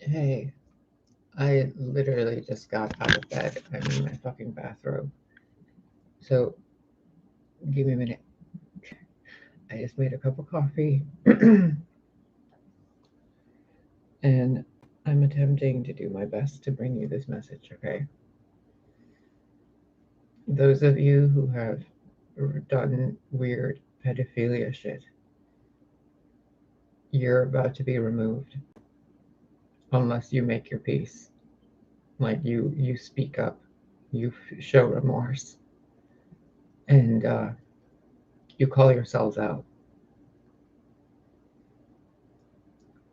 Hey, I literally just got out of bed. I'm in my fucking bathrobe. So give me a minute. I just made a cup of coffee and I'm attempting to do my best to bring you this message, okay? Those of you who have done weird pedophilia shit, you're about to be removed unless you make your peace. Like you speak up, you show remorse, and you call yourselves out.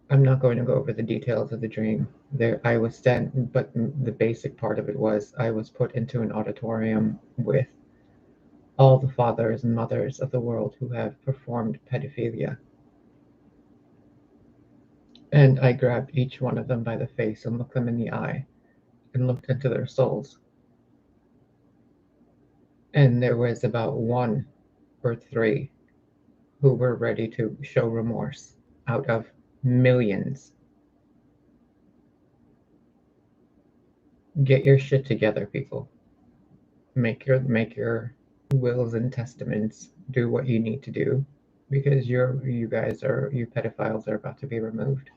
I'm not going to go over the details of the dream. There, I was sent, but the basic part of it was I was put into an auditorium with all the fathers and mothers of the world who have performed pedophilia. And I grabbed each one of them by the face and looked them in the eye and looked into their souls. And there was about one or three who were ready to show remorse out of millions. Get your shit together, people. Make your wills and testaments. Do what you need to do because you pedophiles are about to be removed.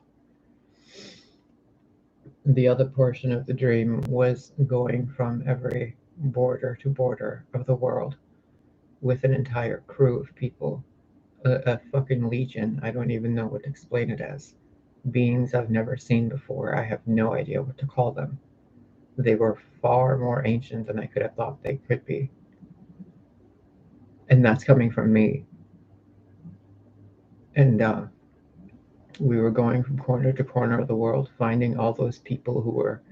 The other portion of the dream was going from every border to border of the world with an entire crew of people, a fucking legion. I don't even know what to explain it as. Beings I've never seen before. I have no idea what to call them. They were far more ancient than I could have thought they could be. And that's coming from me. And we were going from corner to corner of the world, finding all those people who were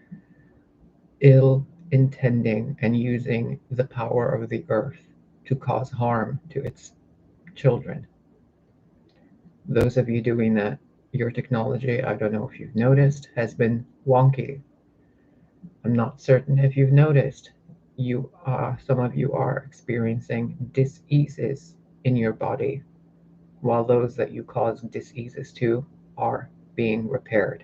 ill intending and using the power of the earth to cause harm to its children. Those of you doing that, your technology, I don't know if you've noticed, has been wonky. I'm not certain if you've noticed. Some of you are experiencing diseases in your body, while those that you cause diseases to are being repaired.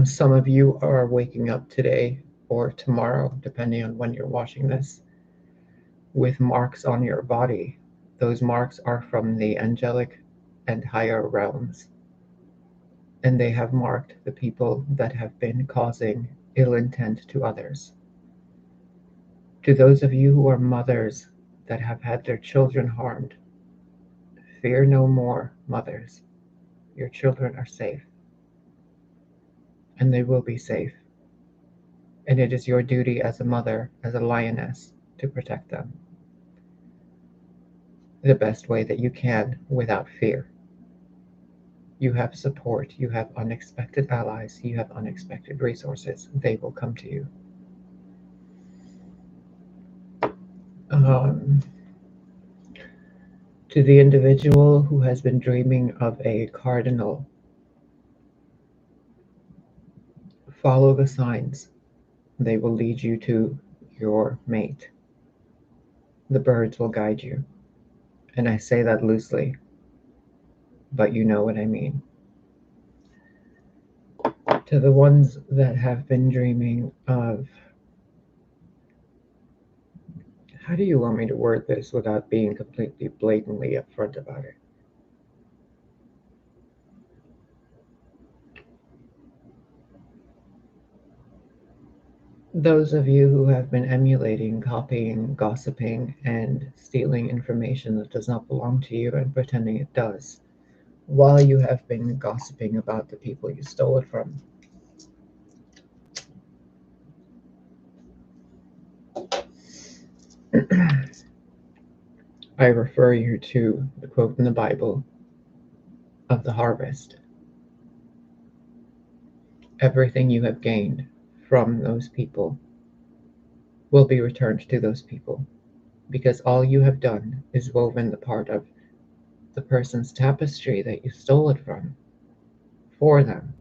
Some of you are waking up today or tomorrow, depending on when you're watching this, with marks on your body. Those marks are from the angelic and higher realms, and they have marked the people that have been causing ill intent to others. To those of you who are mothers that have had their children harmed, fear no more, mothers. Your children are safe, and they will be safe. And it is your duty as a mother, as a lioness, to protect them the best way that you can without fear. You have support, you have unexpected allies, you have unexpected resources. They will come to you. Um, to the individual who has been dreaming of a cardinal, follow the signs. They will lead you to your mate. The birds will guide you. And I say that loosely, but you know what I mean. To the ones that have been dreaming of, how do you want me to word this without being completely blatantly upfront about it? Those of you who have been emulating, copying, gossiping, and stealing information that does not belong to you and pretending it does, while you have been gossiping about the people you stole it from. I refer you to the quote in the Bible of the harvest. Everything you have gained from those people will be returned to those people, because all you have done is woven the part of the person's tapestry that you stole it from for them,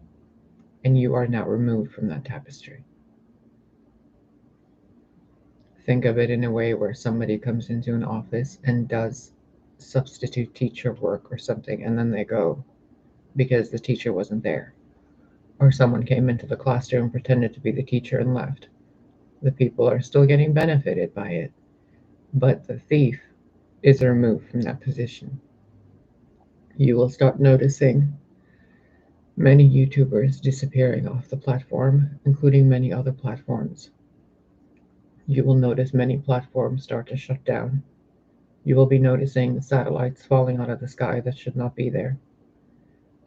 and you are now removed from that tapestry. Think of it in a way where somebody comes into an office and does substitute teacher work or something, and then they go, because the teacher wasn't there, or someone came into the classroom, pretended to be the teacher, and left. The people are still getting benefited by it, but the thief is removed from that position. You will start noticing many YouTubers disappearing off the platform, including many other platforms. You will notice many platforms start to shut down. You will be noticing the satellites falling out of the sky that should not be there.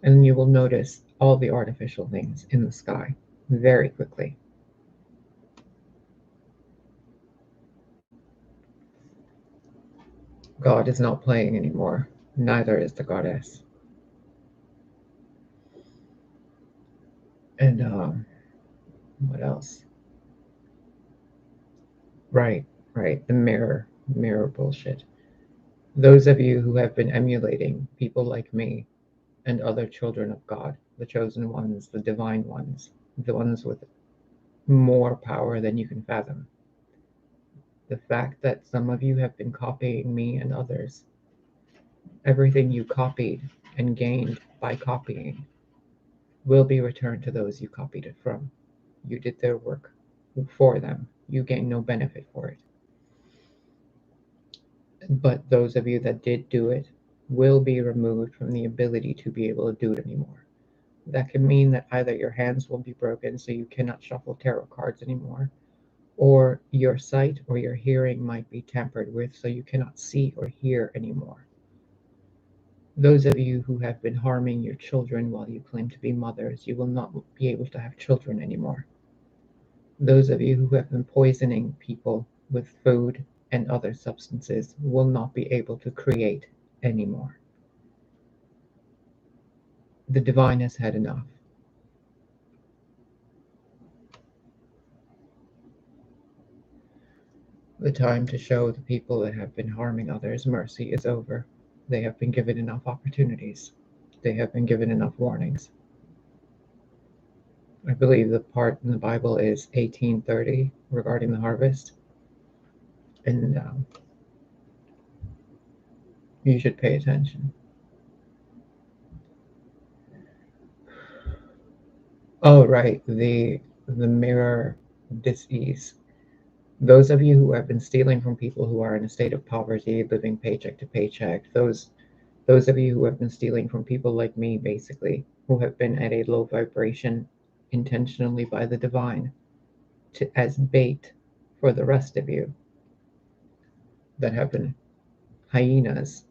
And you will notice all the artificial things in the sky very quickly. God is not playing anymore. Neither is the goddess. And what else? Right, right. The mirror bullshit. Those of you who have been emulating people like me and other children of God, the chosen ones, the divine ones, the ones with more power than you can fathom. The fact that some of you have been copying me and others, everything you copied and gained by copying will be returned to those you copied it from. You did their work for them. You gain no benefit for it. But those of you that did do it will be removed from the ability to be able to do it anymore. That can mean that either your hands will be broken so you cannot shuffle tarot cards anymore, or your sight or your hearing might be tampered with so you cannot see or hear anymore. Those of you who have been harming your children while you claim to be mothers, you will not be able to have children anymore. Those of you who have been poisoning people with food and other substances will not be able to create anymore. The divine has had enough. The time to show the people that have been harming others mercy is over. They have been given enough opportunities. They have been given enough warnings. I believe the part in the Bible is 18:30 regarding the harvest, and you should pay attention. Oh, right, the mirror disease. Those of you who have been stealing from people who are in a state of poverty, living paycheck to paycheck, those of you who have been stealing from people like me, basically, who have been at a low vibration intentionally by the divine as bait for the rest of you that have been hyenas.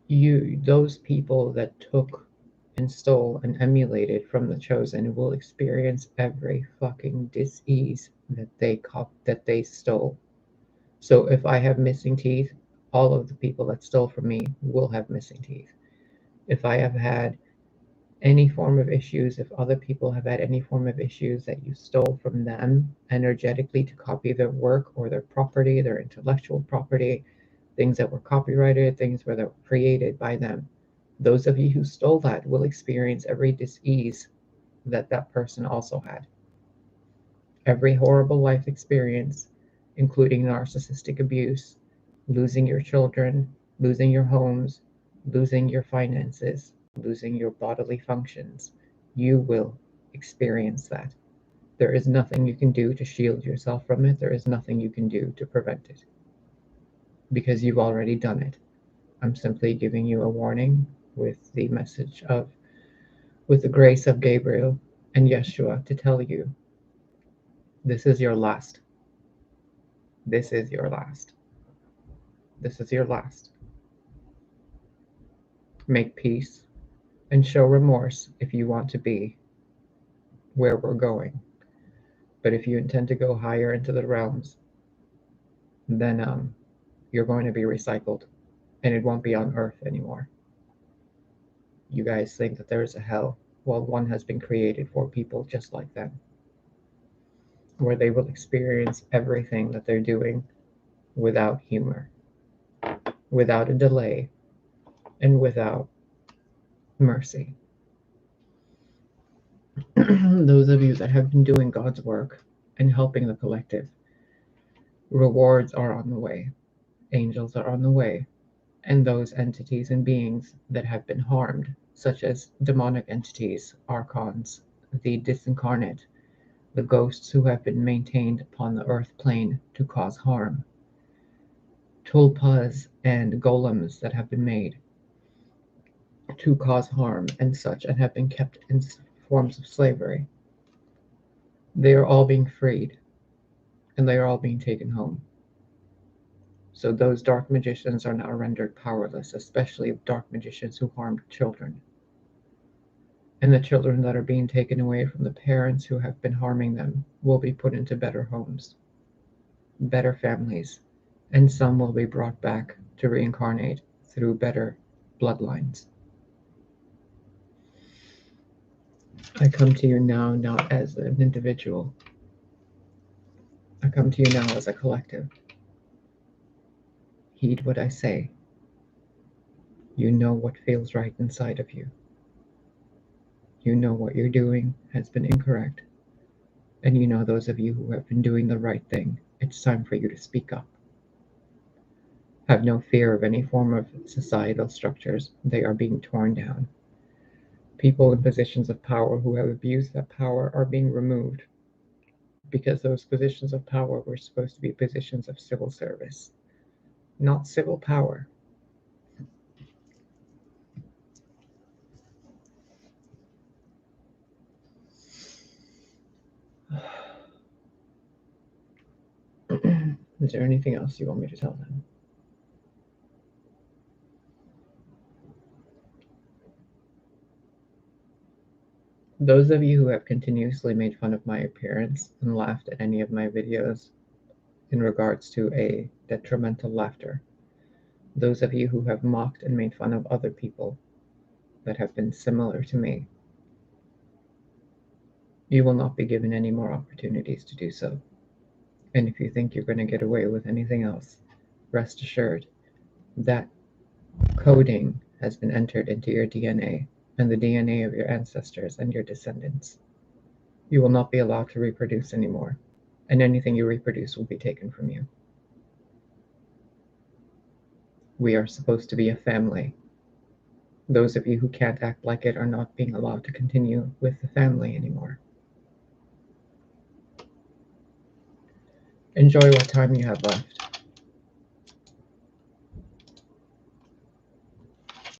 Those people that took and stole and emulated from the chosen will experience every fucking disease that they stole. So if I have missing teeth, all of the people that stole from me will have missing teeth. If I have had any form of issues, if other people have had any form of issues that you stole from them energetically to copy their work or their property, their intellectual property, things that were copyrighted, things that were created by them, those of you who stole that will experience every disease that that person also had. Every horrible life experience, including narcissistic abuse, losing your children, losing your homes, losing your finances, losing your bodily functions, you will experience that. There is nothing you can do to shield yourself from it. There is nothing you can do to prevent it because you've already done it. I'm simply giving you a warning with the message of, with the grace of Gabriel and Yeshua to tell you this is your last. This is your last. This is your last. Make peace and show remorse if you want to be where we're going. But if you intend to go higher into the realms, then you're going to be recycled and it won't be on earth anymore. You guys think that there is a hell. Well, one has been created for people just like them, where they will experience everything that they're doing without humor, without a delay, and without mercy. Those of you that have been doing God's work and helping the collective, rewards are on the way. Angels are on the way. and those entities and beings that have been harmed, such as demonic entities, archons, the disincarnate, the ghosts who have been maintained upon the earth plane to cause harm, tulpas and golems that have been made to cause harm and such and have been kept in forms of slavery. They are all being freed and they are all being taken home. So those dark magicians are now rendered powerless, especially dark magicians who harmed children. And the children that are being taken away from the parents who have been harming them will be put into better homes, better families, and some will be brought back to reincarnate through better bloodlines. I come to you now not as an individual. I come to you now as a collective. Heed what I say. You know what feels right inside of you. You know what you're doing has been incorrect. And you know those of you who have been doing the right thing, it's time for you to speak up. Have no fear of any form of societal structures. They are being torn down. People in positions of power who have abused that power are being removed because those positions of power were supposed to be positions of civil service, not civil power. Is there anything else you want me to tell them? Those of you who have continuously made fun of my appearance and laughed at any of my videos in regards to a detrimental laughter, those of you who have mocked and made fun of other people that have been similar to me, you will not be given any more opportunities to do so. And if you think you're going to get away with anything else, rest assured that coding has been entered into your DNA and the DNA of your ancestors and your descendants. You will not be allowed to reproduce anymore, and anything you reproduce will be taken from you. We are supposed to be a family. Those of you who can't act like it are not being allowed to continue with the family anymore. Enjoy what time you have left.